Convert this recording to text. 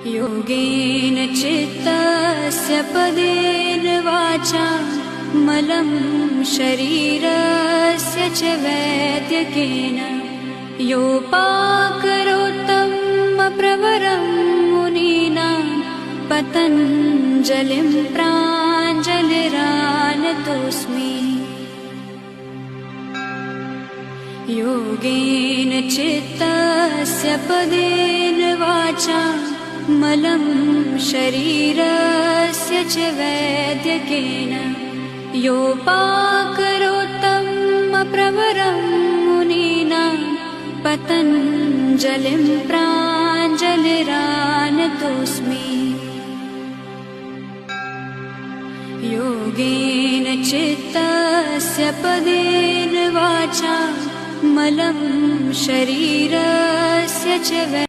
योगेन चित्तस्य पदेन वाचा मलं शरीरस्य च वैद्यकेन योपाकरोत्तमप्रवरं मुनीनां पतञ्जलिं प्राञ्जलिरानतोऽस्मि। योगेन चित्तस्य पदेन वाचा मलं शरीरस्य च वैद्यकेन योपाकरोत्तमप्रवरं मुनीनां पतञ्जलिं प्राञ्जलिरानतोऽस्मि। योगेन चित्तस्य पदेन वाचा मलं शरीरस्य च